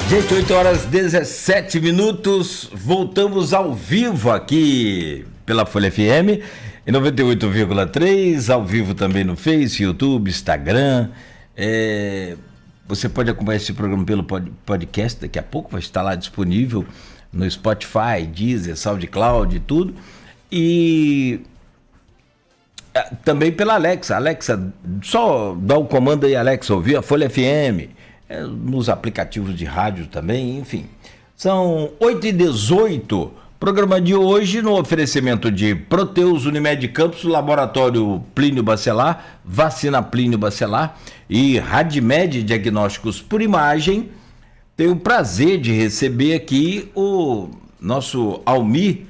Gente, 8 horas 17 minutos, voltamos ao vivo aqui pela Folha FM, em 98,3, ao vivo também no Face, YouTube, Instagram. Você pode acompanhar esse programa pelo podcast, daqui a pouco vai estar lá disponível no Spotify, Deezer, SoundCloud e tudo. E também pela Alexa. Alexa, só dá o comando aí, Alexa, ouvir a Folha FM. Nos aplicativos de rádio também, enfim. São 8h18, programa de hoje no oferecimento de Proteus, Unimed Campos, Laboratório Plínio Bacelar, Vacina Plínio Bacelar e Radmed Diagnósticos por Imagem. Tenho o prazer de receber aqui o nosso Almir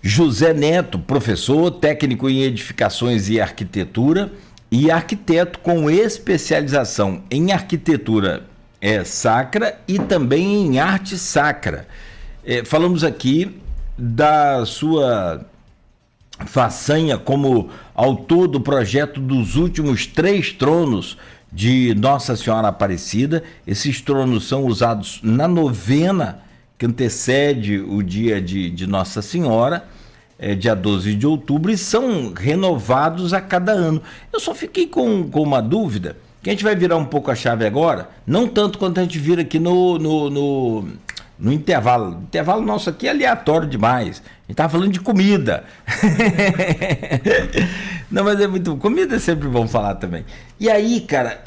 José Neto, professor, técnico em edificações e arquitetura, e arquiteto com especialização em arquitetura sacra e também em arte sacra. Falamos aqui da sua façanha como autor do projeto dos últimos 3 tronos de Nossa Senhora Aparecida. Esses tronos são usados na novena que antecede o dia de Nossa Senhora, dia 12 de outubro, e são renovados a cada ano. Eu só fiquei com uma dúvida, que a gente vai virar um pouco a chave agora, não tanto quanto a gente vira aqui no intervalo. O intervalo nosso aqui é aleatório demais. A gente estava falando de comida. Não, mas é muito... Comida é sempre bom falar também. E aí, cara,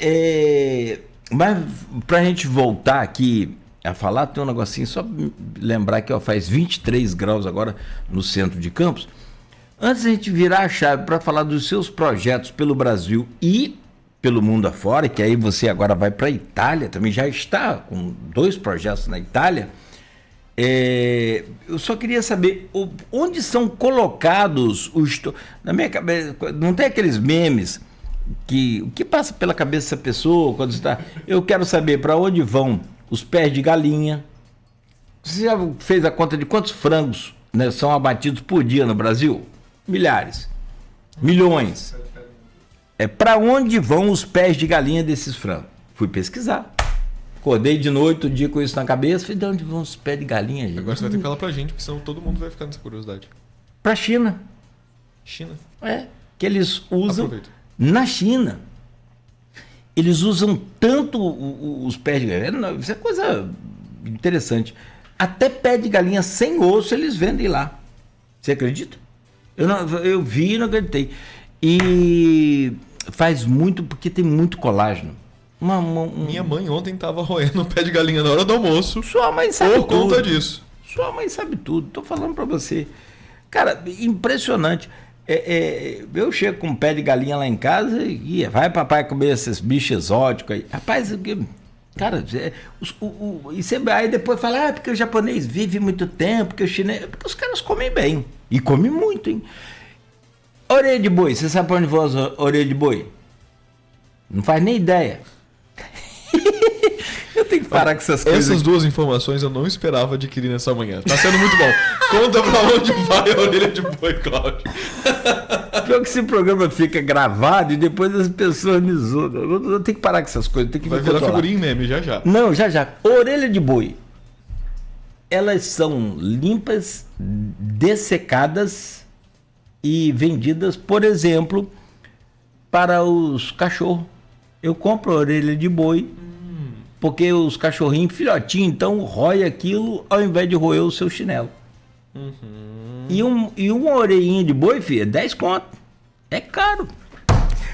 mas pra gente voltar aqui a falar, tem um negocinho, só lembrar que faz 23 graus agora no centro de Campos. Antes a gente virar a chave para falar dos seus projetos pelo Brasil e pelo mundo afora, que aí você agora vai para a Itália, também já está com 2 projetos na Itália. Eu só queria saber onde são colocados na minha cabeça, não tem aqueles memes o que passa pela cabeça dessa pessoa quando está... Eu quero saber para onde vão os pés de galinha. Você já fez a conta de quantos frangos, né, são abatidos por dia no Brasil? Milhares, milhões. Para onde vão os pés de galinha desses frangos? Fui pesquisar. Acordei de noite, o dia com isso na cabeça. Falei, de onde vão os pés de galinha, gente? Agora você vai ter que falar pra gente, porque senão todo mundo vai ficar nessa curiosidade. Pra China. China? Que eles usam. Aproveita. Na China. Eles usam tanto os pés de galinha. Isso é coisa interessante. Até pé de galinha sem osso eles vendem lá. Você acredita? Eu vi e não acreditei. E faz muito, porque tem muito colágeno. Minha mãe ontem tava roendo o pé de galinha na hora do almoço. Sua mãe sabe tudo. Por conta disso. Sua mãe sabe tudo. Tô falando pra você. Cara, impressionante. Eu chego com um pé de galinha lá em casa e vai papai comer esses bichos exóticos aí. Rapaz, cara, aí depois fala, porque o japonês vive muito tempo, porque o chinês... Porque os caras comem bem. E comem muito, hein? Orelha de boi, você sabe pra onde vão as orelhas de boi? Não faz nem ideia. Eu tenho que parar com essas coisas. Essas 2 informações eu não esperava adquirir nessa manhã. Tá sendo muito bom. Conta pra onde vai a orelha de boi, Cláudio. Pior que esse programa fica gravado e depois as pessoas me zoam. Eu tenho que parar com essas coisas. Tenho que vai virar figurinha meme, já. Não, já. Orelha de boi. Elas são limpas, dessecadas e vendidas, por exemplo, para os cachorros. Eu compro a orelha de boi, porque os cachorrinhos filhotinhos, então, rói aquilo ao invés de roer o seu chinelo. E uma orelhinha de boi, filho, é 10 conto. É caro.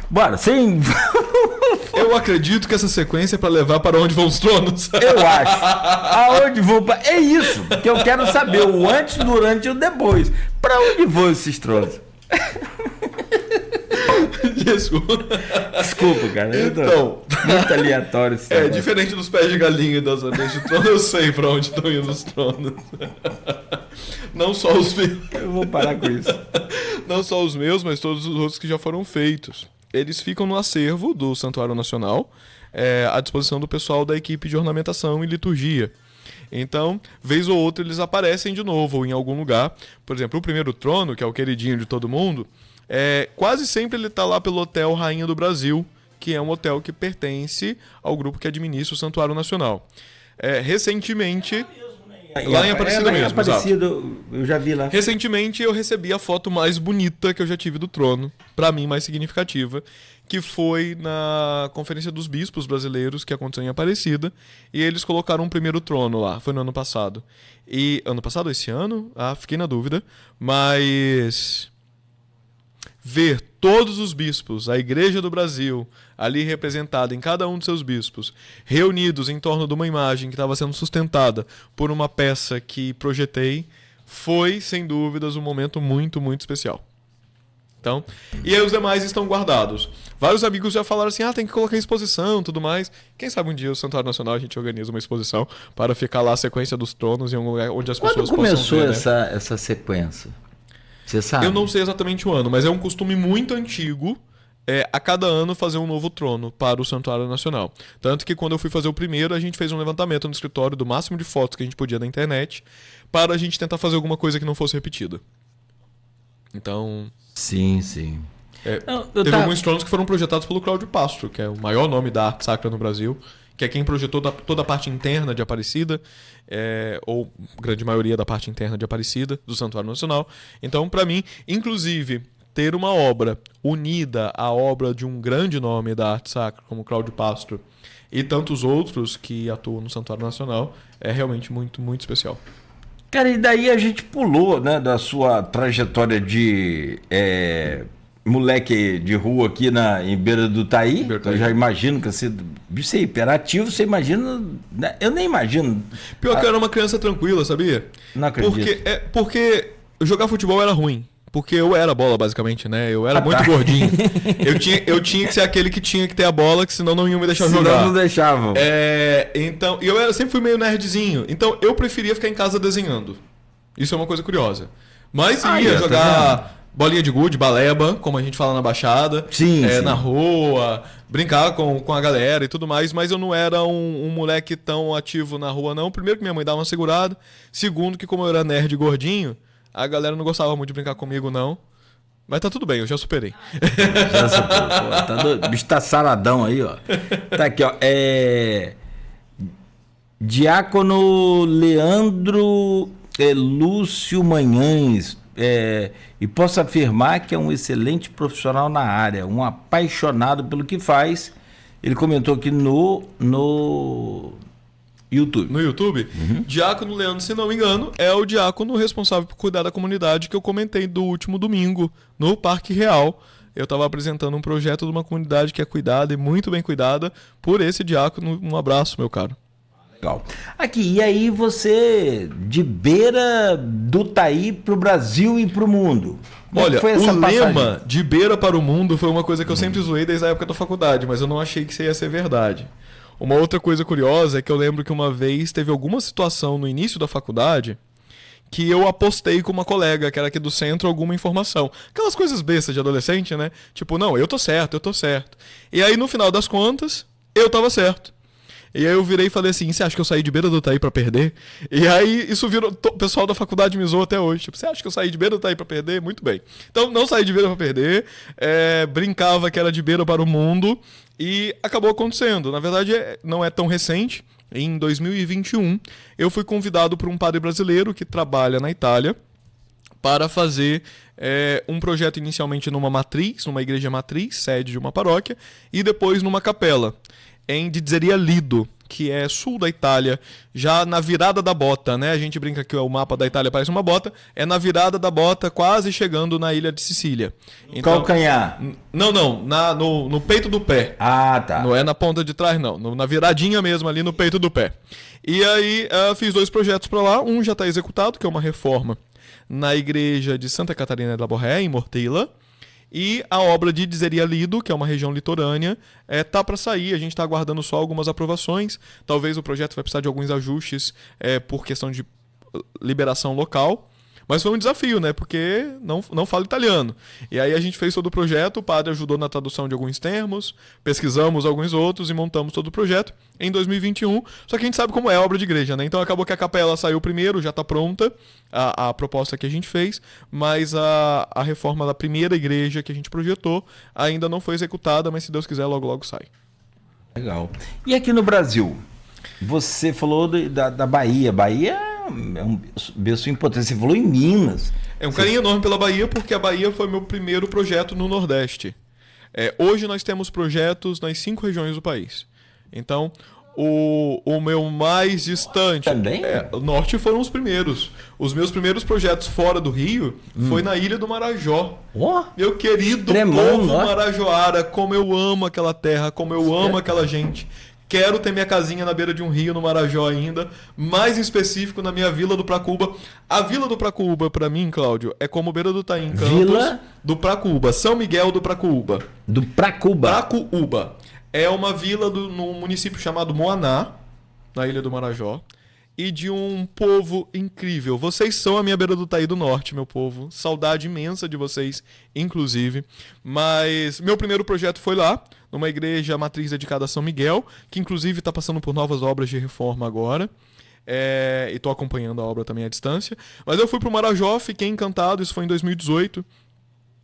Bora, sem... Eu acredito que essa sequência é para levar para onde vão os tronos. Eu acho. Aonde vão... É isso que eu quero saber, o antes, durante e o depois. Para onde vão esses tronos? Desculpa, cara. Então, muito aleatório. Diferente dos pés de galinha e das orelhas de trono, eu sei para onde estão indo os tronos. Não só os meus. Eu vou parar com isso. Não só os meus, mas todos os outros que já foram feitos. Eles ficam no acervo do Santuário Nacional, à disposição do pessoal da equipe de ornamentação e liturgia. Então, vez ou outra, eles aparecem de novo em algum lugar. Por exemplo, o primeiro trono, que é o queridinho de todo mundo, quase sempre ele está lá pelo Hotel Rainha do Brasil, que é um hotel que pertence ao grupo que administra o Santuário Nacional. Recentemente... Lá em Aparecida mesmo, Aparecida, eu já vi lá. Recentemente eu recebi a foto mais bonita que eu já tive do trono, pra mim mais significativa, que foi na Conferência dos Bispos Brasileiros, que aconteceu em Aparecida, e eles colocaram um primeiro trono lá, foi no ano passado. E ano passado, esse ano? Fiquei na dúvida, mas ver todos os bispos, a Igreja do Brasil, ali representada em cada um de seus bispos, reunidos em torno de uma imagem que estava sendo sustentada por uma peça que projetei, foi, sem dúvidas, um momento muito, muito especial. Então, e aí os demais estão guardados. Vários amigos já falaram assim, tem que colocar em exposição, tudo mais. Quem sabe um dia o Santuário Nacional a gente organiza uma exposição para ficar lá a sequência dos tronos em um lugar onde as pessoas possam ver. Quando começou essa sequência? Você sabe? Eu não sei exatamente o ano, mas é um costume muito antigo a cada ano fazer um novo trono para o Santuário Nacional. Tanto que quando eu fui fazer o primeiro, a gente fez um levantamento no escritório do máximo de fotos que a gente podia na internet para a gente tentar fazer alguma coisa que não fosse repetida. Então... Sim. Teve alguns tronos que foram projetados pelo Cláudio Pastro, que é o maior nome da arte sacra no Brasil, que é quem projetou toda a parte interna de Aparecida, ou grande maioria da parte interna de Aparecida, do Santuário Nacional. Então, para mim, inclusive, ter uma obra unida à obra de um grande nome da arte sacra, como Cláudio Pastro, e tantos outros que atuam no Santuário Nacional, é realmente muito, muito especial. Cara, e daí a gente pulou, né, da sua trajetória de moleque de rua aqui em Beira do Taí. Eu já imagino que você é hiperativo, você imagina... Né? Eu nem imagino. Pior que eu era uma criança tranquila, sabia? Não acredito. Porque jogar futebol era ruim. Porque eu era a bola, basicamente, né? Eu era muito gordinho. Eu tinha que ser aquele que tinha que ter a bola, que senão não iam me deixar jogar. Senão não deixavam. Então, eu sempre fui meio nerdzinho. Então, eu preferia ficar em casa desenhando. Isso é uma coisa curiosa. Mas ia jogar bolinha de gude, baleba, como a gente fala na Baixada. Sim. Na rua, brincar com a galera e tudo mais. Mas eu não era um moleque tão ativo na rua, não. Primeiro que minha mãe dava uma segurada. Segundo que como eu era nerd e gordinho, a galera não gostava muito de brincar comigo, não. Mas tá tudo bem, eu já superei. Já superou. Pô, tá doido. O bicho tá saradão aí, ó. Tá aqui, ó. Diácono Leandro Lúcio Manhães. E posso afirmar que é um excelente profissional na área, um apaixonado pelo que faz. Ele comentou aqui no YouTube. No YouTube? Uhum. Diácono Leandro, se não me engano, é o diácono responsável por cuidar da comunidade que eu comentei do último domingo, no Parque Real. Eu estava apresentando um projeto de uma comunidade que é cuidada e muito bem cuidada por esse diácono. Um abraço, meu caro. Legal. Aqui, e aí você, de Beira do Taí pro Brasil e pro mundo? Olha, o lema de Beira para o mundo foi uma coisa que eu sempre zoei desde a época da faculdade, mas eu não achei que isso ia ser verdade. Uma outra coisa curiosa é que eu lembro que uma vez teve alguma situação no início da faculdade que eu apostei com uma colega, que era aqui do centro, alguma informação. Aquelas coisas bestas de adolescente, né? Tipo, não, eu tô certo. E aí, no final das contas, eu tava certo. E aí eu virei e falei assim, você acha que eu saí de Beira do Taí pra perder? E aí isso virou, o pessoal da faculdade me zoou até hoje. Tipo, você acha que eu saí de Beira do Taí pra perder? Muito bem. Então não saí de Beira pra perder, brincava que era de Beira para o mundo e acabou acontecendo. Na verdade não é tão recente. Em 2021 eu fui convidado por um padre brasileiro que trabalha na Itália para fazer um projeto inicialmente numa igreja matriz, sede de uma paróquia, e depois numa capela em Dizzeria Lido, que é sul da Itália, já na virada da bota, né? A gente brinca que o mapa da Itália parece uma bota, é na virada da bota, quase chegando na ilha de Sicília. Então, calcanhar? Não, no peito do pé. Ah, tá. Não é na ponta de trás, não. Na viradinha mesmo, ali no peito do pé. E aí, fiz 2 projetos para lá. Um já está executado, que é uma reforma na igreja de Santa Catarina da Borré, em Morteila. E a obra de Dizzeria Lido, que é uma região litorânea, tá para sair. A gente está aguardando só algumas aprovações. Talvez o projeto vai precisar de alguns ajustes por questão de liberação local. Mas foi um desafio, né? Porque não falo italiano. E aí a gente fez todo o projeto, o padre ajudou na tradução de alguns termos, pesquisamos alguns outros e montamos todo o projeto em 2021. Só que a gente sabe como é a obra de igreja, né? Então acabou que a capela saiu primeiro, já está pronta a proposta que a gente fez, mas a reforma da primeira igreja que a gente projetou ainda não foi executada, mas se Deus quiser, logo logo sai. Legal. E aqui no Brasil? Você falou da Bahia. Bahia é um berço importante. Você falou em Minas. É um carinho enorme pela Bahia, porque a Bahia foi meu primeiro projeto no Nordeste. Hoje nós temos projetos nas 5 regiões do país. Então, o meu mais distante... Também? O Norte foram os primeiros. Os meus primeiros projetos fora do Rio foi na Ilha do Marajó. Oh, Meu querido Extremão, povo não é? marajoara, como eu amo aquela terra, como eu amo aquela gente. Quero ter minha casinha na beira de um rio no Marajó ainda, mais em específico na minha Vila do Pracuúba. A Vila do Pracuúba, pra mim, Cláudio, é como Beira do Taim, Campos Vila do Pracuúba, São Miguel do Pracuúba. do Pracuúba. Pracuúba é uma vila no município chamado Moaná, na Ilha do Marajó, e de um povo incrível. Vocês são a minha Beira do Taí do Norte, meu povo. Saudade imensa de vocês, inclusive. Mas meu primeiro projeto foi lá, numa igreja matriz dedicada a São Miguel, que inclusive está passando por novas obras de reforma agora. E estou acompanhando a obra também à distância. Mas eu fui para o Marajó, fiquei encantado, isso foi em 2018,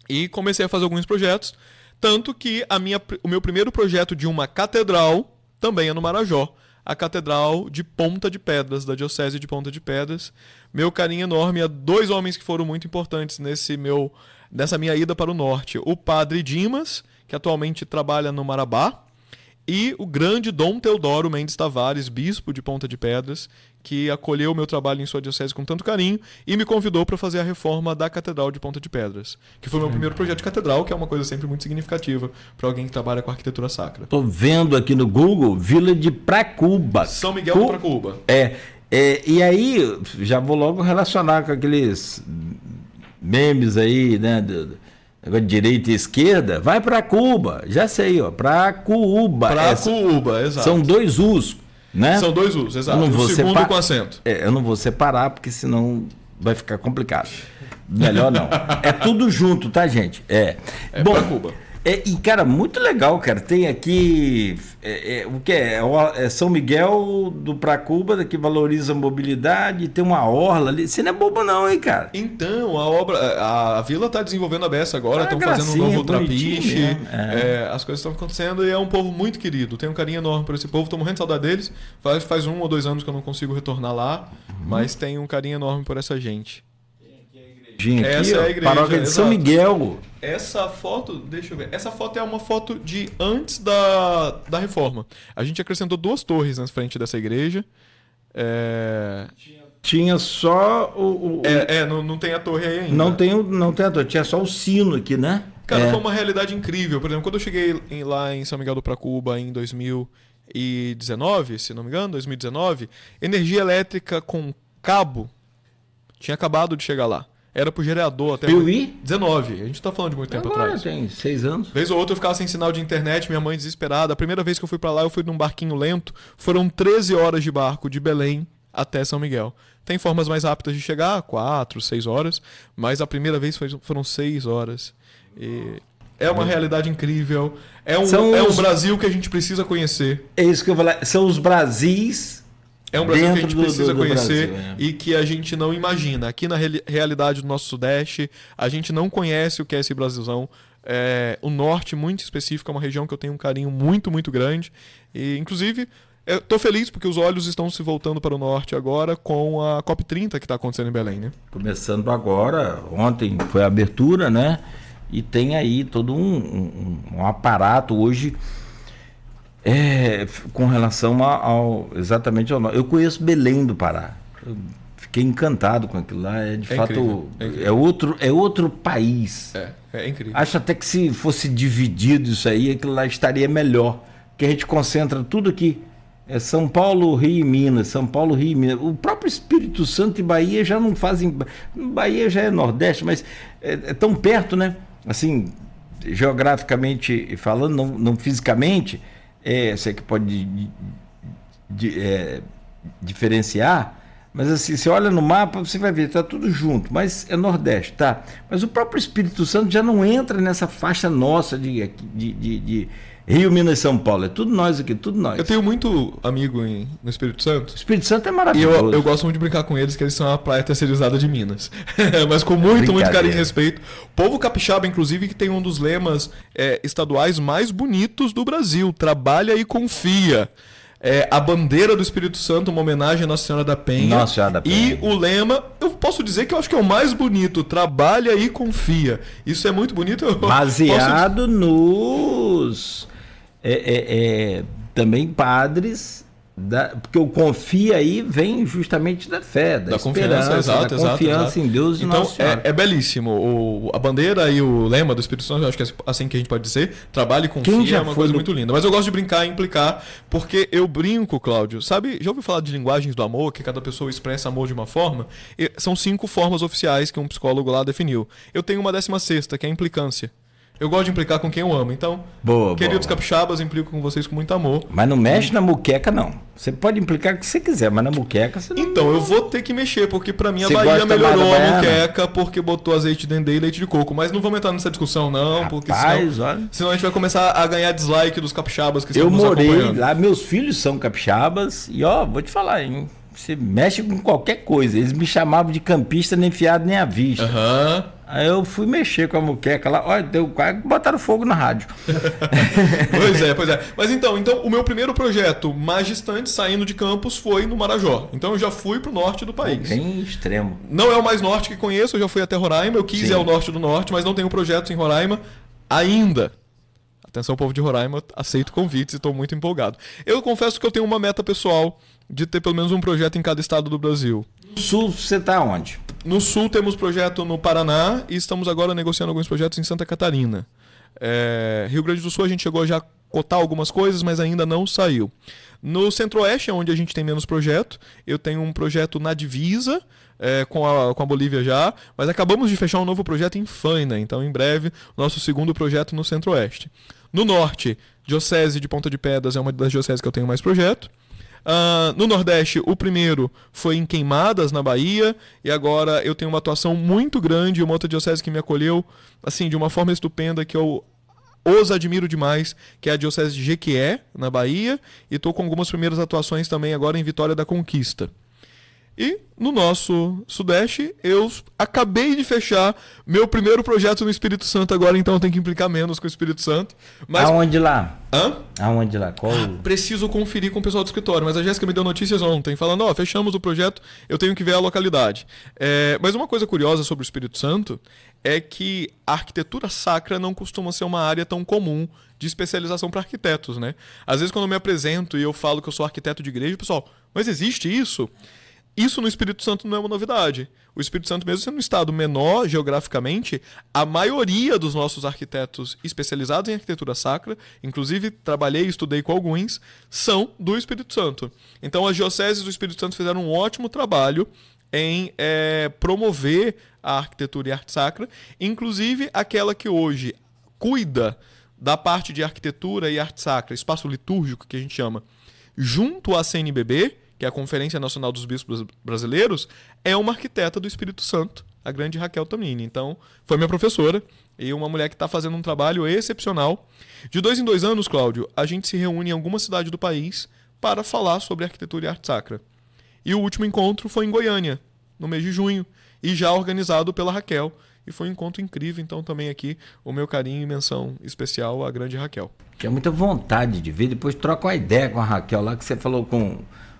e comecei a fazer alguns projetos. Tanto que o meu primeiro projeto de uma catedral também é no Marajó. A Catedral de Ponta de Pedras, da Diocese de Ponta de Pedras. Meu carinho enorme a 2 homens que foram muito importantes nessa minha ida para o norte. O padre Dimas, que atualmente trabalha no Marabá, e o grande Dom Teodoro Mendes Tavares, bispo de Ponta de Pedras, que acolheu o meu trabalho em sua diocese com tanto carinho e me convidou para fazer a reforma da Catedral de Ponta de Pedras, que foi o meu primeiro projeto de catedral, que é uma coisa sempre muito significativa para alguém que trabalha com arquitetura sacra. Tô vendo aqui no Google, Vila de Pracuúba. São Miguel do Pracuúba. E aí, já vou logo relacionar com aqueles memes aí, né, de direita e esquerda. Vai para Cuba, já sei, ó, Pracuúba. Pracuúba, exato. São 2 U's, né? São 2 U's, exato. O segundo com acento. Eu não vou separar, porque senão vai ficar complicado. Melhor não. É tudo junto, tá, gente? Bom, Pracuúba. E, cara, muito legal, cara. Tem aqui o que é São Miguel do Pracuúba, que valoriza a mobilidade, tem uma orla ali. Você não é bobo não, hein, cara? Então, a vila está desenvolvendo a beça agora, estão fazendo um novo trapiche, as coisas estão acontecendo e é um povo muito querido. Tenho um carinho enorme por esse povo, estou morrendo de saudade deles. Faz 1 ou 2 anos que eu não consigo retornar lá, mas tenho um carinho enorme por essa gente. Essa é a igreja, paróquia de São Miguel. Essa foto, deixa eu ver. Essa foto é uma foto de antes da reforma. A gente acrescentou 2 torres na frente dessa igreja. Tinha só não tem a torre aí ainda. Não tem a torre, tinha só o sino aqui, né? Cara, foi uma realidade incrível. Por exemplo, quando eu cheguei lá em São Miguel do Pracuúba em 2019, se não me engano, 2019, energia elétrica com cabo tinha acabado de chegar lá. Era pro gerador até... 19. A gente tá falando de muito tempo atrás. Tem 6 anos. Vez ou outra eu ficava sem sinal de internet, minha mãe desesperada. A primeira vez que eu fui pra lá, eu fui num barquinho lento. Foram 13 horas de barco de Belém até São Miguel. Tem formas mais rápidas de chegar, 4, 6 horas. Mas a primeira vez foram 6 horas. E é uma realidade incrível. É um Brasil que a gente precisa conhecer. É isso que eu vou falar. São os Brasis... É um Brasil que a gente precisa do conhecer Brasil, e que a gente não imagina. Aqui na realidade do nosso Sudeste, a gente não conhece o que é esse Brasilzão. O Norte, muito específico, é uma região que eu tenho um carinho muito, muito grande. E, inclusive, eu tô feliz porque os olhos estão se voltando para o Norte agora com a COP30 que está acontecendo em Belém, né? Começando agora, ontem foi a abertura, né? E tem aí todo um aparato hoje... com relação exatamente ao norte. Eu conheço Belém do Pará. Eu fiquei encantado com aquilo lá. De fato, incrível. É outro país. É incrível. Acho até que se fosse dividido isso aí, aquilo lá estaria melhor. Porque a gente concentra tudo aqui. É São Paulo, Rio e Minas. São Paulo, Rio e Minas. O próprio Espírito Santo e Bahia já não fazem... Bahia já é Nordeste, mas é tão perto, né? Assim, geograficamente falando, não fisicamente... Você que pode diferenciar, mas assim, você olha no mapa, você vai ver, tá tudo junto, mas é Nordeste, tá? Mas o próprio Espírito Santo já não entra nessa faixa nossa de Rio, Minas e São Paulo, é tudo nós aqui, tudo nós. Eu tenho muito amigo no Espírito Santo. O Espírito Santo é maravilhoso. E eu gosto muito de brincar com eles, que eles são a praia terceirizada de Minas. Mas com muito carinho e respeito. O povo capixaba, inclusive, que tem um dos lemas estaduais mais bonitos do Brasil. Trabalha e confia. A bandeira do Espírito Santo, uma homenagem à Nossa Senhora da Penha. Nossa Senhora da Penha. E o lema, eu posso dizer que eu acho que é o mais bonito: trabalha e confia. Isso é muito bonito. Baseado nos também padres. Porque o confia aí vem justamente da fé, da esperança, exato, da confiança em Deus e então, Nossa Senhora. É belíssimo. A bandeira e o lema do Espírito Santo, eu acho que é assim que a gente pode dizer. Trabalho e confia é uma coisa muito linda. Mas eu gosto de brincar e implicar, porque eu brinco, Cláudio. Sabe, já ouviu falar de linguagens do amor, que cada pessoa expressa amor de uma forma? São 5 formas oficiais que um psicólogo lá definiu. Eu tenho uma 16ª, que é a implicância. Eu gosto de implicar com quem eu amo. Então, queridos capixabas, implico com vocês com muito amor. Mas não mexe na muqueca, não. Você pode implicar o que você quiser, mas na muqueca você não... Então, eu vou ter que mexer, porque pra mim a Bahia melhorou a muqueca porque botou azeite de dendê e leite de coco. Mas não vamos entrar nessa discussão, não, porque senão a gente vai começar a ganhar dislike dos capixabas que estão nos acompanhando. Eu morei lá, meus filhos são capixabas e, vou te falar, hein? Você mexe com qualquer coisa. Eles me chamavam de campista nem fiado nem à vista. Aí eu fui mexer com a muqueca lá. Olha, deu quase que botaram fogo na rádio. Pois é. Mas então, o meu primeiro projeto mais distante, saindo de Campos, foi no Marajó. Então eu já fui pro norte do país. Bem extremo. Não é o mais norte que conheço, eu já fui até Roraima. Eu quis ir ao norte do norte, mas não tenho projetos em Roraima ainda. Atenção, povo de Roraima, aceito convites e estou muito empolgado. Eu confesso que eu tenho uma meta pessoal de ter pelo menos um projeto em cada estado do Brasil. No sul, você está onde? No sul temos projeto no Paraná e estamos agora negociando alguns projetos em Santa Catarina. Rio Grande do Sul a gente chegou a já cotar algumas coisas, mas ainda não saiu. No Centro-Oeste, onde a gente tem menos projeto, eu tenho um projeto na divisa com a Bolívia já, mas acabamos de fechar um novo projeto em Faina, então em breve nosso segundo projeto no Centro-Oeste. No Norte, Diocese de Ponta de Pedras é uma das dioceses que eu tenho mais projeto. No Nordeste, o primeiro foi em Queimadas, na Bahia, e agora eu tenho uma atuação muito grande, uma outra diocese que me acolheu assim, de uma forma estupenda, que eu os admiro demais, que é a diocese de Jequié, na Bahia, e estou com algumas primeiras atuações também agora em Vitória da Conquista. E no nosso Sudeste, eu acabei de fechar meu primeiro projeto no Espírito Santo agora, então eu tenho que implicar menos com o Espírito Santo. Mas... Aonde lá? Hã? Aonde lá? Qual? Preciso conferir com o pessoal do escritório, mas a Jéssica me deu notícias ontem, falando, fechamos o projeto, eu tenho que ver a localidade. Mas uma coisa curiosa sobre o Espírito Santo é que a arquitetura sacra não costuma ser uma área tão comum de especialização para arquitetos, né? Às vezes quando eu me apresento e eu falo que eu sou arquiteto de igreja, o pessoal, mas existe isso? Isso no Espírito Santo não é uma novidade. O Espírito Santo, mesmo sendo um estado menor geograficamente, a maioria dos nossos arquitetos especializados em arquitetura sacra, inclusive trabalhei e estudei com alguns, são do Espírito Santo. Então as dioceses do Espírito Santo fizeram um ótimo trabalho em promover a arquitetura e a arte sacra, inclusive aquela que hoje cuida da parte de arquitetura e arte sacra, espaço litúrgico que a gente chama, junto à CNBB, que é a Conferência Nacional dos Bispos Brasileiros, é uma arquiteta do Espírito Santo, a grande Raquel Tamini. Então, foi minha professora e uma mulher que está fazendo um trabalho excepcional. De 2 em 2 anos, Cláudio, a gente se reúne em alguma cidade do país para falar sobre arquitetura e arte sacra. E o último encontro foi em Goiânia, no mês de junho, e já organizado pela Raquel. E foi um encontro incrível, então também aqui o meu carinho e menção especial à grande Raquel. Tinha muita vontade de ver, depois troca uma ideia com a Raquel lá, que você falou com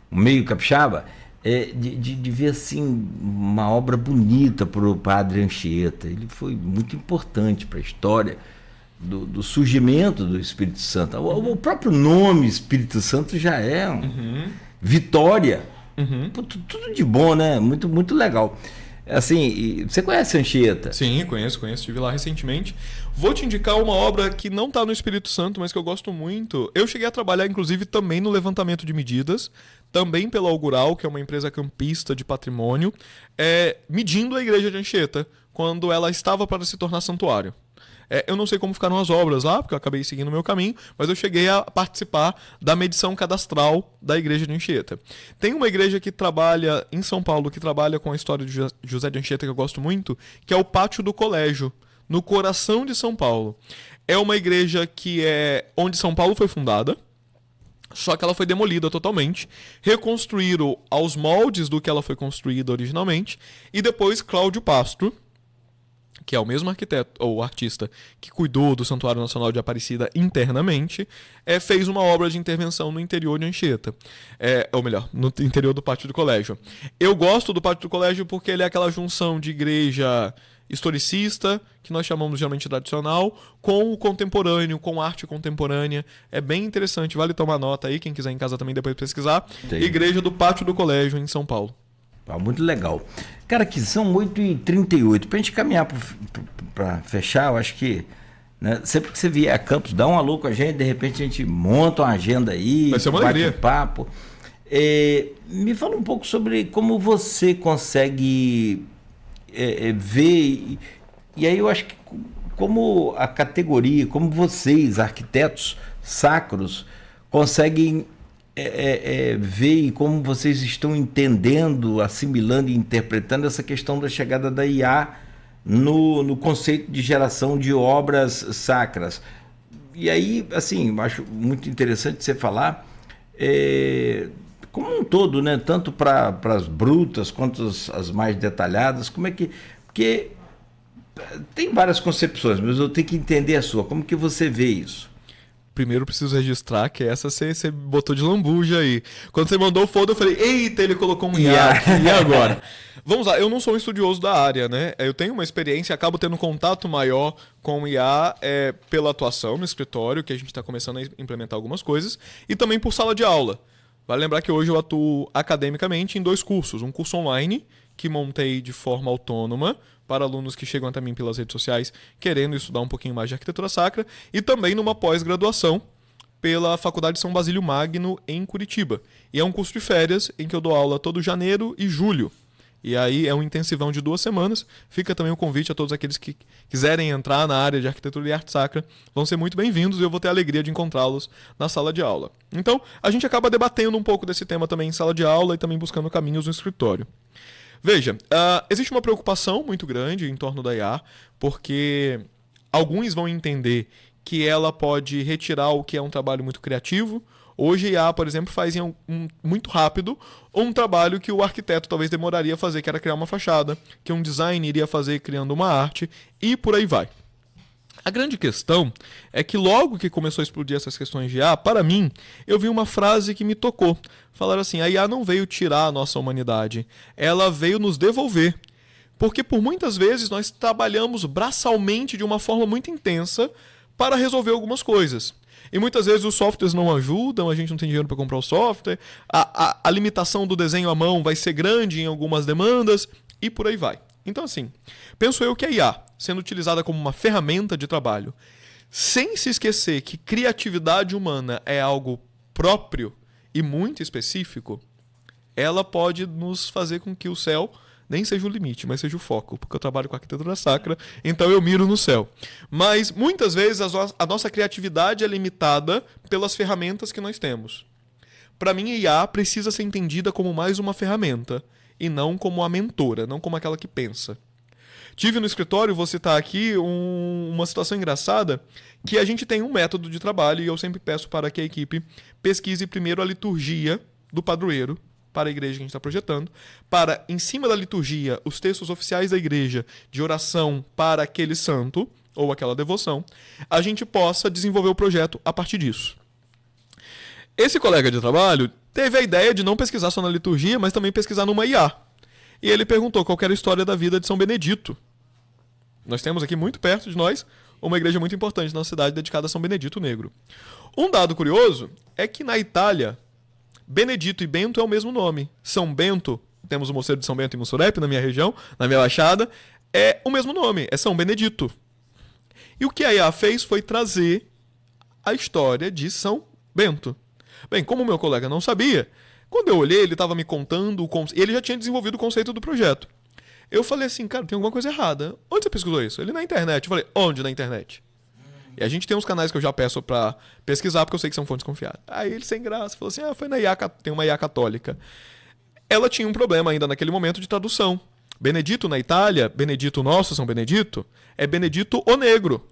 o meio capixaba, de ver assim uma obra bonita para o padre Anchieta. Ele foi muito importante para a história do surgimento do Espírito Santo. O próprio nome Espírito Santo já é vitória. Tudo de bom, né? Muito, muito legal. Assim, você conhece Anchieta? Sim, conheço, estive lá recentemente. Vou te indicar uma obra que não está no Espírito Santo, mas que eu gosto muito. Eu cheguei a trabalhar, inclusive, também no levantamento de medidas, também pela Augural, que é uma empresa campista de patrimônio, medindo a igreja de Anchieta, quando ela estava para se tornar santuário. Eu não sei como ficaram as obras lá, porque eu acabei seguindo o meu caminho, mas eu cheguei a participar da medição cadastral da igreja de Anchieta. Tem uma igreja que trabalha em São Paulo, que trabalha com a história de José de Anchieta, que eu gosto muito, que é o Pátio do Colégio, no coração de São Paulo. É uma igreja que é onde São Paulo foi fundada, só que ela foi demolida totalmente, reconstruíram aos moldes do que ela foi construída originalmente, e depois Cláudio Pastro, que é o mesmo arquiteto ou artista que cuidou do Santuário Nacional de Aparecida internamente, fez uma obra de intervenção no interior de Anchieta. Ou melhor, no interior do pátio do colégio. Eu gosto do pátio do colégio porque ele é aquela junção de igreja historicista, que nós chamamos geralmente tradicional, com o contemporâneo, com arte contemporânea. É bem interessante, vale tomar nota aí, quem quiser em casa também depois pesquisar. Sim. Igreja do Pátio do Colégio, em São Paulo. Muito legal. Cara, que são 8h38. Pra gente caminhar pra fechar, eu acho que, né, sempre que você vier a Campos, dá um alô com a gente, de repente a gente monta uma agenda aí, vai ser uma bate um papo. Me fala um pouco sobre como você consegue ver, e aí eu acho que como a categoria, como vocês, arquitetos sacros, conseguem ver e como vocês estão entendendo, assimilando e interpretando essa questão da chegada da IA no conceito de geração de obras sacras. E aí, assim, acho muito interessante você falar como um todo, né? Tanto para as brutas quanto as mais detalhadas, como é que... Porque tem várias concepções, mas eu tenho que entender a sua. Como que você vê isso? Primeiro preciso registrar que essa você botou de lambuja aí. Quando você mandou o folder, eu falei, eita, ele colocou um IA aqui, e agora? Vamos lá, eu não sou um estudioso da área, né? Eu tenho uma experiência, acabo tendo um contato maior com o IA pela atuação no escritório, que a gente está começando a implementar algumas coisas, e também por sala de aula. Vale lembrar que hoje eu atuo academicamente em 2 cursos. Um curso online, que montei de forma autônoma, para alunos que chegam até mim pelas redes sociais querendo estudar um pouquinho mais de arquitetura sacra, e também numa pós-graduação pela Faculdade São Basílio Magno, em Curitiba. E é um curso de férias em que eu dou aula todo janeiro e julho. E aí é um intensivão de 2 semanas. Fica também o convite a todos aqueles que quiserem entrar na área de arquitetura e arte sacra. Vão ser muito bem-vindos e eu vou ter a alegria de encontrá-los na sala de aula. Então, a gente acaba debatendo um pouco desse tema também em sala de aula e também buscando caminhos no escritório. Veja, existe uma preocupação muito grande em torno da IA, porque alguns vão entender que ela pode retirar o que é um trabalho muito criativo. Hoje a IA, por exemplo, faz muito rápido um trabalho que o arquiteto talvez demoraria a fazer, que era criar uma fachada, que um design iria fazer criando uma arte, e por aí vai. A grande questão é que logo que começou a explodir essas questões de IA, para mim, eu vi uma frase que me tocou. Falaram assim, a IA não veio tirar a nossa humanidade, ela veio nos devolver. Porque por muitas vezes nós trabalhamos braçalmente de uma forma muito intensa para resolver algumas coisas. E muitas vezes os softwares não ajudam, a gente não tem dinheiro para comprar o software, a limitação do desenho à mão vai ser grande em algumas demandas, e por aí vai. Então, assim, penso eu que a IA, sendo utilizada como uma ferramenta de trabalho, sem se esquecer que criatividade humana é algo próprio e muito específico, ela pode nos fazer com que o céu nem seja o limite, mas seja o foco, porque eu trabalho com arquitetura sacra, então eu miro no céu. Mas, muitas vezes, a nossa criatividade é limitada pelas ferramentas que nós temos. Para mim, a IA precisa ser entendida como mais uma ferramenta, e não como a mentora, não como aquela que pensa. Tive no escritório, vou citar aqui, uma situação engraçada, que a gente tem um método de trabalho e eu sempre peço para que a equipe pesquise primeiro a liturgia do padroeiro para a igreja que a gente está projetando, para, em cima da liturgia, os textos oficiais da igreja de oração para aquele santo ou aquela devoção, a gente possa desenvolver o projeto a partir disso. Esse colega de trabalho teve a ideia de não pesquisar só na liturgia, mas também pesquisar numa IA. E ele perguntou qual era a história da vida de São Benedito. Nós temos aqui muito perto de nós uma igreja muito importante na cidade dedicada a São Benedito Negro. Um dado curioso é que na Itália, Benedito e Bento é o mesmo nome. São Bento, temos o mosteiro de São Bento em Mussurep, na minha região, na minha baixada, é o mesmo nome, é São Benedito. E o que a IA fez foi trazer a história de São Bento. Bem, como o meu colega não sabia, quando eu olhei, ele estava me contando, ele já tinha desenvolvido o conceito do projeto. Eu falei assim, cara, tem alguma coisa errada. Onde você pesquisou isso? Ele, na internet. Eu falei, onde na internet? E a gente tem uns canais que eu já peço para pesquisar, porque eu sei que são fontes confiáveis. Aí ele, sem graça, falou assim, foi na IA, tem uma IA católica. Ela tinha um problema ainda naquele momento de tradução. Benedito na Itália, Benedito nosso, São Benedito, é Benedito o Negro,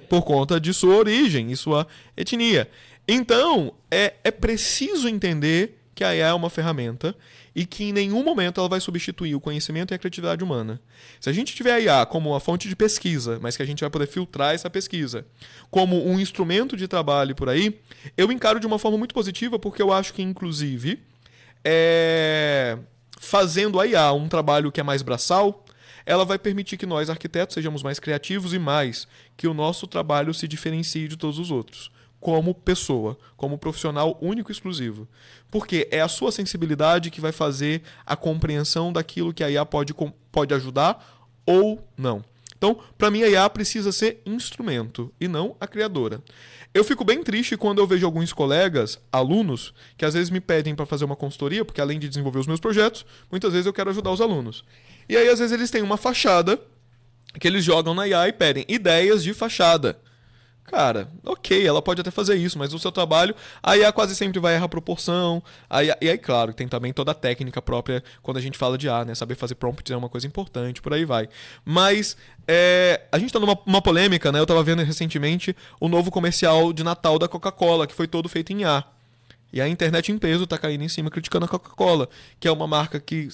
por conta de sua origem e sua etnia. Então, é preciso entender que a IA é uma ferramenta e que em nenhum momento ela vai substituir o conhecimento e a criatividade humana. Se a gente tiver a IA como uma fonte de pesquisa, mas que a gente vai poder filtrar essa pesquisa como um instrumento de trabalho por aí, eu encaro de uma forma muito positiva, porque eu acho que, inclusive, fazendo a IA um trabalho que é mais braçal, ela vai permitir que nós, arquitetos, sejamos mais criativos e mais que o nosso trabalho se diferencie de todos os outros, como pessoa, como profissional único e exclusivo. Porque é a sua sensibilidade que vai fazer a compreensão daquilo que a IA pode ajudar ou não. Então, para mim, a IA precisa ser instrumento e não a criadora. Eu fico bem triste quando eu vejo alguns colegas, alunos, que às vezes me pedem para fazer uma consultoria, porque além de desenvolver os meus projetos, muitas vezes eu quero ajudar os alunos. E aí, às vezes, eles têm uma fachada que eles jogam na IA e pedem ideias de fachada. Cara, ok, ela pode até fazer isso, mas o seu trabalho, a IA quase sempre vai errar a proporção. E aí, claro, tem também toda a técnica própria quando a gente fala de IA, né? Saber fazer prompt é uma coisa importante, por aí vai. Mas a gente tá numa polêmica, né? Eu tava vendo recentemente o novo comercial de Natal da Coca-Cola, que foi todo feito em IA. E a internet em peso tá caindo em cima criticando a Coca-Cola, que é uma marca que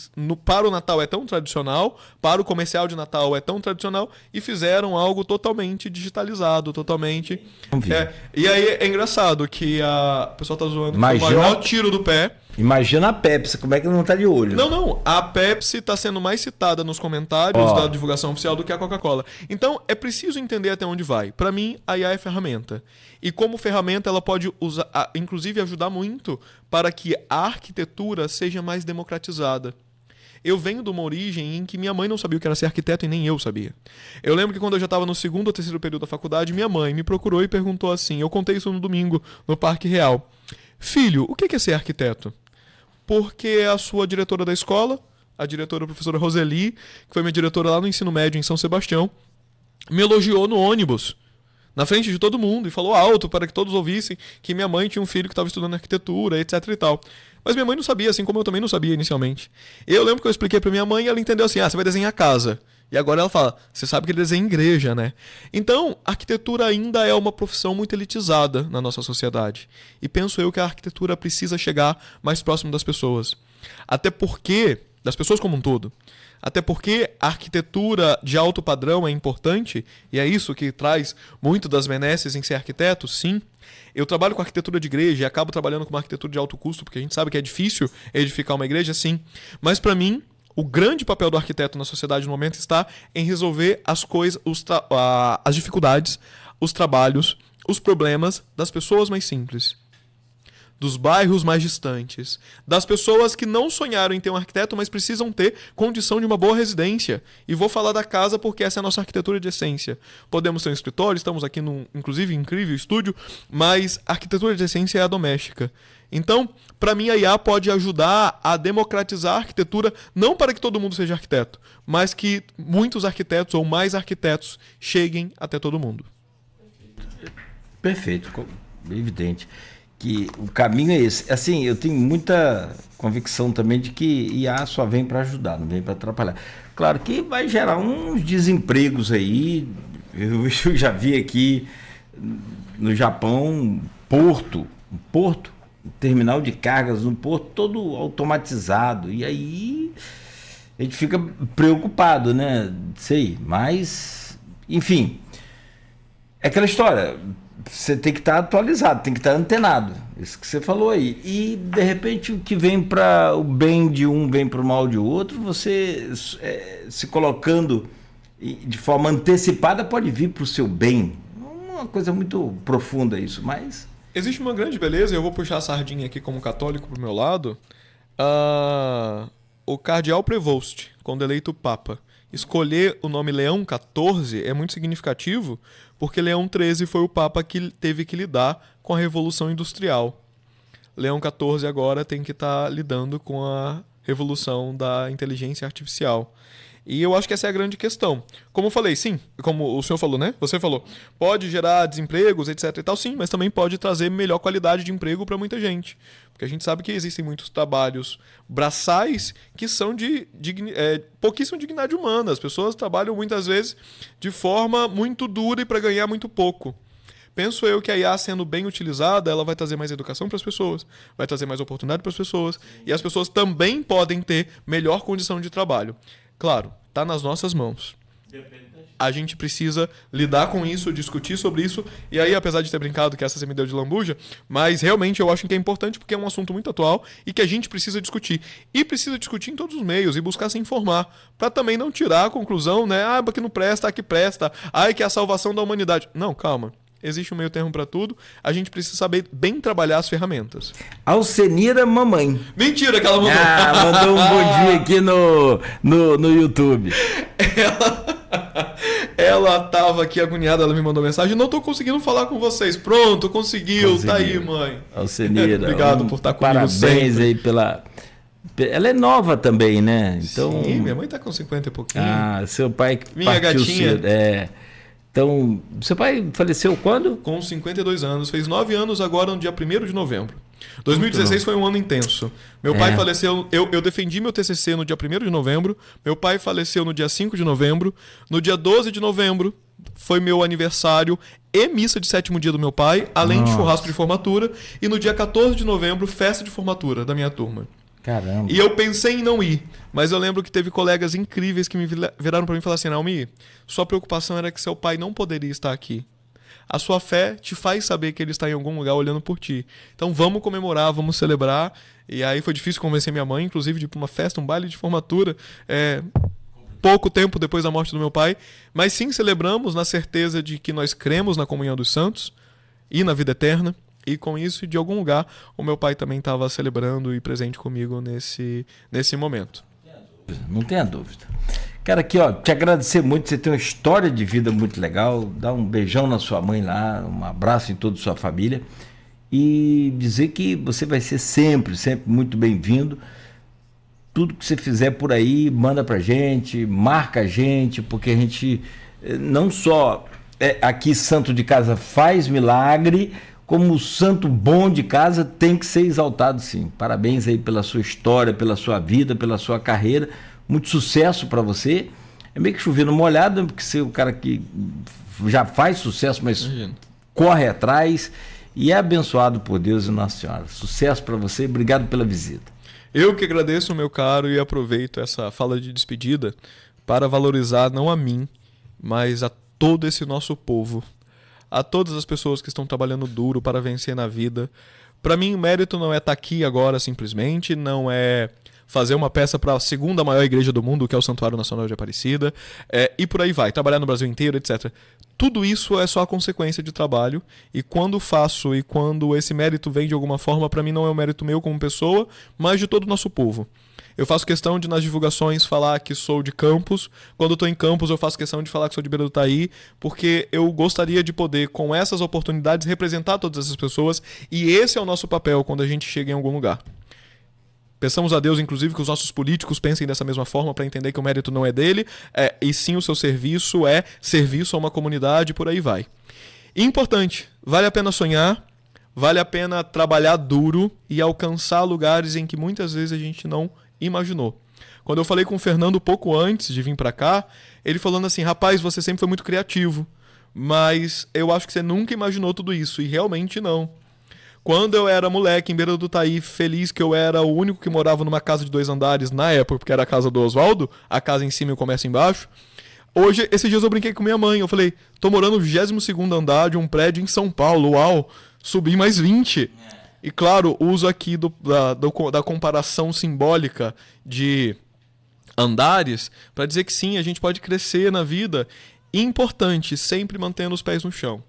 para o Natal é tão tradicional, para o comercial de Natal é tão tradicional, e fizeram algo totalmente digitalizado, totalmente... E aí é engraçado que a pessoa tá zoando que foi o maior tiro do pé. Imagina a Pepsi, como é que não tá de olho? Não. A Pepsi tá sendo mais citada nos comentários da divulgação oficial do que a Coca-Cola. Então, é preciso entender até onde vai. Para mim, a IA é ferramenta. E como ferramenta, ela pode inclusive ajudar muito para que a arquitetura seja mais democratizada. Eu venho de uma origem em que minha mãe não sabia o que era ser arquiteto e nem eu sabia. Eu lembro que quando eu já estava no 2º ou 3º período da faculdade, minha mãe me procurou e perguntou assim, eu contei isso no domingo, no Parque Real. Filho, o que é ser arquiteto? Porque a sua diretora da escola, a diretora a professora Roseli, que foi minha diretora lá no ensino médio em São Sebastião, me elogiou no ônibus, na frente de todo mundo, e falou alto para que todos ouvissem que minha mãe tinha um filho que estava estudando arquitetura, etc e tal. Mas minha mãe não sabia, assim como eu também não sabia inicialmente. Eu lembro que eu expliquei para minha mãe e ela entendeu assim, você vai desenhar casa. E agora ela fala, você sabe que ele desenha igreja, né? Então, a arquitetura ainda é uma profissão muito elitizada na nossa sociedade. E penso eu que a arquitetura precisa chegar mais próximo das pessoas. Até porque, das pessoas como um todo. Até porque a arquitetura de alto padrão é importante, e é isso que traz muito das benesses em ser arquiteto, sim. Eu trabalho com arquitetura de igreja e acabo trabalhando com uma arquitetura de alto custo, porque a gente sabe que é difícil edificar uma igreja, sim. Mas para mim, o grande papel do arquiteto na sociedade no momento está em resolver as coisas, as dificuldades, os trabalhos, os problemas das pessoas mais simples, dos bairros mais distantes, das pessoas que não sonharam em ter um arquiteto, mas precisam ter condição de uma boa residência. E vou falar da casa porque essa é a nossa arquitetura de essência. Podemos ter um escritório, estamos aqui num, inclusive, incrível estúdio, mas a arquitetura de essência é a doméstica. Então, para mim, a IA pode ajudar a democratizar a arquitetura, não para que todo mundo seja arquiteto, mas que muitos arquitetos ou mais arquitetos cheguem até todo mundo. Perfeito, evidente que o caminho é esse. Assim, eu tenho muita convicção também de que IA só vem para ajudar, não vem para atrapalhar. Claro que vai gerar uns desempregos aí. Eu já vi aqui no Japão um terminal de cargas no porto todo automatizado. E aí a gente fica preocupado, né? Sei, mas enfim, é aquela história. Você tem que estar atualizado, tem que estar antenado. Isso que você falou aí. E, de repente, o que vem para o bem de um, vem para o mal de outro, você se colocando de forma antecipada pode vir para o seu bem. Uma coisa muito profunda isso, mas... Existe uma grande beleza, eu vou puxar a sardinha aqui como católico para o meu lado. O cardeal Prevost, quando eleito Papa, escolher o nome Leão XIV é muito significativo, porque Leão XIII foi o Papa que teve que lidar com a Revolução Industrial. Leão XIV agora tem que estar lidando com a revolução da inteligência artificial. E eu acho que essa é a grande questão. Como eu falei, sim, como o senhor falou, né? Você falou, pode gerar desempregos, etc e tal, sim, mas também pode trazer melhor qualidade de emprego para muita gente. Porque a gente sabe que existem muitos trabalhos braçais que são de pouquíssima dignidade humana. As pessoas trabalham muitas vezes de forma muito dura e para ganhar muito pouco. penso eu que a IA sendo bem utilizada, ela vai trazer mais educação para as pessoas, vai trazer mais oportunidade para as pessoas, e as pessoas também podem ter melhor condição de trabalho. Claro, está nas nossas mãos. A gente precisa lidar com isso, discutir sobre isso. E aí, apesar de ter brincado que essa você me deu de lambuja, mas realmente eu acho que é importante porque é um assunto muito atual e que a gente precisa discutir. E precisa discutir em todos os meios e buscar se informar. Para também não tirar a conclusão, né? Ah, que não presta, que presta. Ah, que é a salvação da humanidade. Não, calma. Existe um meio termo para tudo. A gente precisa saber bem trabalhar as ferramentas. Alcenira Mamãe. Mentira que ela mandou. Mandou um bom dia aqui no YouTube. Ela tava aqui agoniada, ela me mandou mensagem. Não tô conseguindo falar com vocês. Pronto, conseguiu. Tá aí, mãe. Alcenira. Obrigado por estar comigo parabéns sempre. Aí pela... Ela é nova também, né? Então... Sim, minha mãe tá com 50 e pouquinho. Seu pai minha partiu gatinha. cedo. Então, seu pai faleceu quando? Com 52 anos. Fez 9 anos agora no dia 1º de novembro. 2016 foi um ano intenso. Meu pai faleceu... Eu defendi meu TCC no dia 1º de novembro. Meu pai faleceu no dia 5 de novembro. No dia 12 de novembro foi meu aniversário e missa de 7º dia do meu pai, além de churrasco de formatura. E no dia 14 de novembro, festa de formatura da minha turma. Caramba. E eu pensei em não ir, mas eu lembro que teve colegas incríveis que me viraram para mim e falaram assim: Naomi, sua preocupação era que seu pai não poderia estar aqui. A sua fé te faz saber que ele está em algum lugar olhando por ti. Então vamos comemorar, vamos celebrar. E aí foi difícil convencer minha mãe, inclusive, de ir para uma festa, um baile de formatura, pouco tempo depois da morte do meu pai. Mas sim, celebramos na certeza de que nós cremos na comunhão dos santos e na vida eterna. E com isso, de algum lugar, o meu pai também estava celebrando e presente comigo nesse momento. Não tenha dúvida. Cara, aqui, ó, te agradecer muito, você tem uma história de vida muito legal. Dá um beijão na sua mãe lá, um abraço em toda a sua família. E dizer que você vai ser sempre muito bem-vindo. Tudo que você fizer por aí, manda pra gente, marca a gente, porque a gente não só aqui santo de casa faz milagre, como o santo bom de casa tem que ser exaltado, sim. Parabéns aí pela sua história, pela sua vida, pela sua carreira. Muito sucesso para você. É meio que chovendo molhado, porque você é o cara que já faz sucesso, mas corre atrás e é abençoado por Deus e Nossa Senhora. Sucesso para você. Obrigado pela visita. Eu que agradeço, meu caro, e aproveito essa fala de despedida para valorizar não a mim, mas a todo esse nosso povo. A todas as pessoas que estão trabalhando duro para vencer na vida. Para mim, o mérito não é estar aqui agora simplesmente, não é fazer uma peça para a segunda maior igreja do mundo, que é o Santuário Nacional de Aparecida, e por aí vai, trabalhar no Brasil inteiro, etc. Tudo isso é só a consequência de trabalho, e quando faço e quando esse mérito vem de alguma forma, para mim não é um mérito meu como pessoa, mas de todo o nosso povo. Eu faço questão de, nas divulgações, falar que sou de Campos. Quando eu estou em Campos, eu faço questão de falar que sou de Beira do Taí, porque eu gostaria de poder, com essas oportunidades, representar todas essas pessoas, e esse é o nosso papel quando a gente chega em algum lugar. Peçamos a Deus, inclusive, que os nossos políticos pensem dessa mesma forma para entender que o mérito não é dele, e sim o seu serviço é serviço a uma comunidade, por aí vai. E importante, vale a pena sonhar, vale a pena trabalhar duro e alcançar lugares em que muitas vezes a gente não imaginou. Quando eu falei com o Fernando pouco antes de vir para cá, ele falando assim: rapaz, você sempre foi muito criativo, mas eu acho que você nunca imaginou tudo isso, e realmente não. Quando eu era moleque em Beira do Taí, feliz que eu era o único que morava numa casa de 2 andares na época, porque era a casa do Oswaldo, a casa em cima e o comércio embaixo. Hoje, esses dias eu brinquei com minha mãe, eu falei: tô morando no 22º andar de um prédio em São Paulo, uau, subi mais 20. E claro, uso aqui da comparação simbólica de andares para dizer que sim, a gente pode crescer na vida. E importante, sempre mantendo os pés no chão.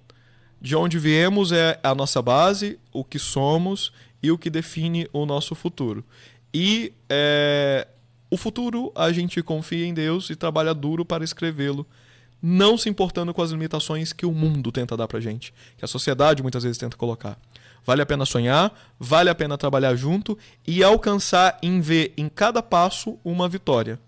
De onde viemos é a nossa base, o que somos e o que define o nosso futuro. E o futuro a gente confia em Deus e trabalha duro para escrevê-lo, não se importando com as limitações que o mundo tenta dar pra gente, que a sociedade muitas vezes tenta colocar. Vale a pena sonhar, vale a pena trabalhar junto e alcançar em ver em cada passo uma vitória.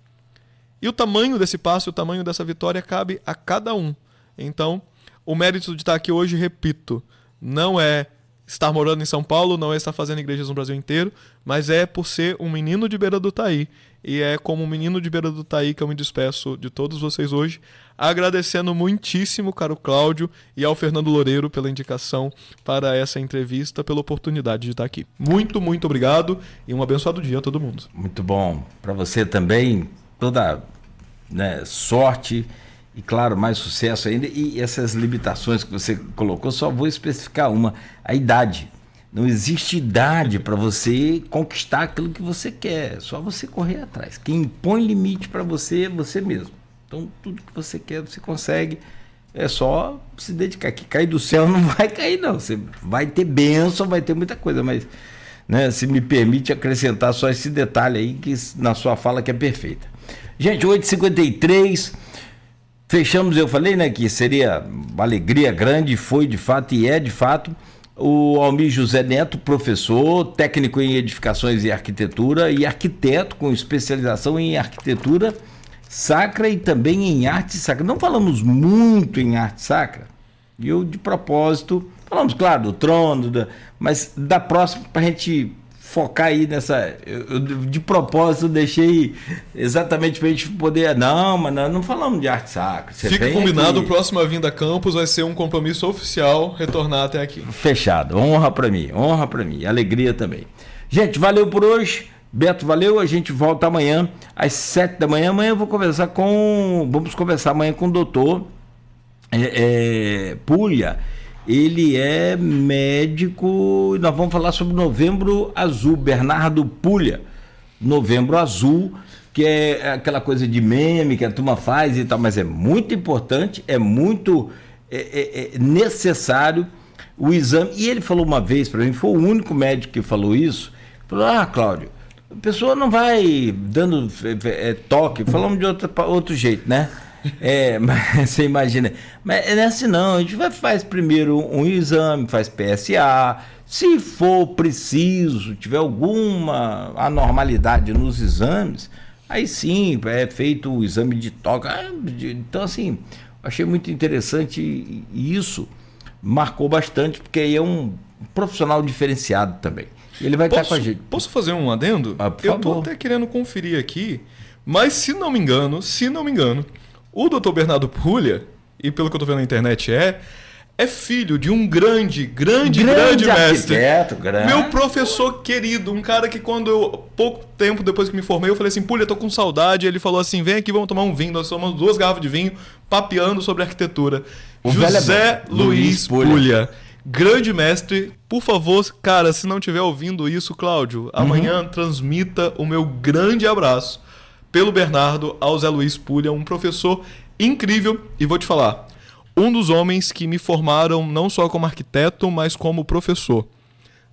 E o tamanho desse passo, o tamanho dessa vitória cabe a cada um. Então, o mérito de estar aqui hoje, repito, não é estar morando em São Paulo, não é estar fazendo igrejas no Brasil inteiro, mas é por ser um menino de Beira do Taí E é como menino de beira do Taí que eu me despeço de todos vocês hoje, agradecendo muitíssimo, caro Cláudio, e ao Fernando Loureiro pela indicação para essa entrevista, pela oportunidade de estar aqui. Muito, muito obrigado e um abençoado dia a todo mundo. Muito bom. Para você também, toda, né, sorte e, claro, mais sucesso ainda. E essas limitações que você colocou, só vou especificar uma: a idade. Não existe idade para você conquistar aquilo que você quer, é só você correr atrás. Quem impõe limite para você é você mesmo. Então, tudo que você quer, você consegue, é só se dedicar. Que cair do céu não vai cair, não. Você vai ter bênção, vai ter muita coisa, mas, né, se me permite acrescentar só esse detalhe aí, que na sua fala que é perfeita. Gente, 8h53, fechamos, eu falei, né, que seria uma alegria grande, foi de fato e é de fato. O Almir José Neto, professor, técnico em edificações e arquitetura e arquiteto com especialização em arquitetura sacra e também em arte sacra. Não falamos muito em arte sacra, e eu, de propósito, falamos, claro, do trono, mas da próxima, para a gente focar aí nessa. Eu, de propósito, deixei exatamente para a gente poder. Não, mas não falamos de arte sacra. Você fica combinado, o próximo Vinda Campus vai ser um compromisso oficial retornar até aqui. Fechado. Honra para mim, alegria também. Gente, valeu por hoje. Beto, valeu. A gente volta amanhã às 7 da manhã. Amanhã eu vou conversar vamos conversar amanhã com o doutor Pulha. Ele é médico, nós vamos falar sobre Novembro Azul, Bernardo Pulha, Novembro Azul, que é aquela coisa de meme que a turma faz e tal, mas é muito importante, é muito necessário o exame. E ele falou uma vez para mim, foi o único médico que falou isso, falou, Cláudio, a pessoa não vai dando toque, falamos de outro jeito, né? Mas você imagina, mas não é assim não, a gente faz primeiro um exame, faz PSA, se for preciso, tiver alguma anormalidade nos exames, aí sim, é feito o exame de toque. Então assim, achei muito interessante e isso marcou bastante, porque aí é um profissional diferenciado também. Ele vai estar com a gente. Posso fazer um adendo? Eu estou até querendo conferir aqui, mas se não me engano, o Dr. Bernardo Pulha, e pelo que eu estou vendo na internet, é filho de um grande mestre. Meu professor querido, um cara que pouco tempo depois que me formei, eu falei assim, Pulha, tô com saudade. Ele falou assim, vem aqui, vamos tomar um vinho. Nós tomamos 2 garrafas de vinho, papeando sobre arquitetura. José Luiz Pulha. Grande mestre. Por favor, cara, se não estiver ouvindo isso, Cláudio, amanhã transmita o meu grande abraço pelo Bernardo ao Zé Luiz Pulha, um professor incrível. E vou te falar, um dos homens que me formaram não só como arquiteto, mas como professor.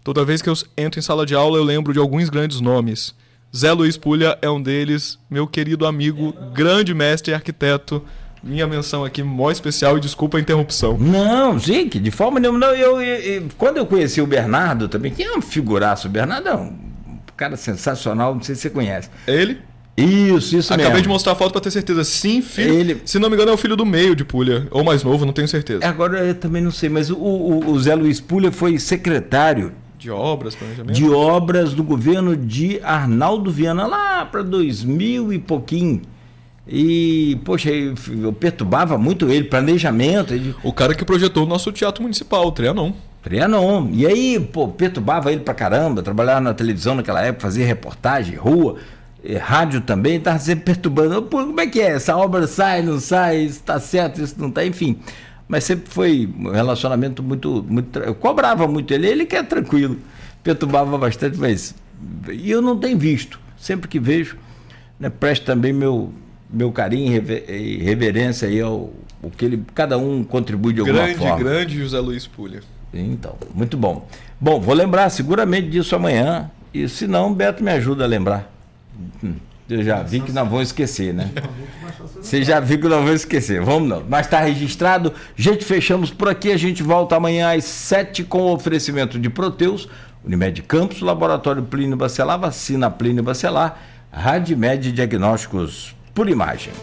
Toda vez que eu entro em sala de aula, eu lembro de alguns grandes nomes. Zé Luiz Pulha é um deles, meu querido amigo, grande mestre e arquiteto. Minha menção aqui, mó especial, e desculpa a interrupção. Não, gente, de forma nenhuma. Não, quando eu conheci o Bernardo também, que é um figuraço, o Bernardo é um cara sensacional, não sei se você conhece. Ele? Isso mesmo. Acabei de mostrar a foto para ter certeza. Sim, filho. Se não me engano, é o filho do meio de Pulha. Ou mais novo, não tenho certeza. Agora eu também não sei, mas o Zé Luiz Pulha foi secretário de obras, planejamento? De obras do governo de Arnaldo Viana, lá para 2000 e pouquinho. E, poxa, eu perturbava muito ele, planejamento. O cara que projetou o nosso teatro municipal, o Trianon. E aí, perturbava ele pra caramba, trabalhava na televisão naquela época, fazia reportagem, rua. Rádio também, estava sempre perturbando. Como é que é? Essa obra sai, não sai, isso está certo, isso não está, enfim. Mas sempre foi um relacionamento muito. Eu cobrava muito ele que é tranquilo, perturbava bastante, mas. E eu não tenho visto. Sempre que vejo, né, presto também meu carinho e reverência aí ao que cada um contribui de alguma forma. Grande José Luiz Pulha. Então, muito bom. Bom, vou lembrar seguramente disso amanhã, e se não, Beto me ajuda a lembrar. Eu já vi que não vou esquecer, né? Você já viu que não vou esquecer. Vamos não. Mas está registrado. Gente, fechamos por aqui. A gente volta amanhã às 7 com o oferecimento de Proteus, Unimed Campos, Laboratório Plínio Bacelar, Vacina Plínio Bacelar, Radmed Diagnósticos por Imagem.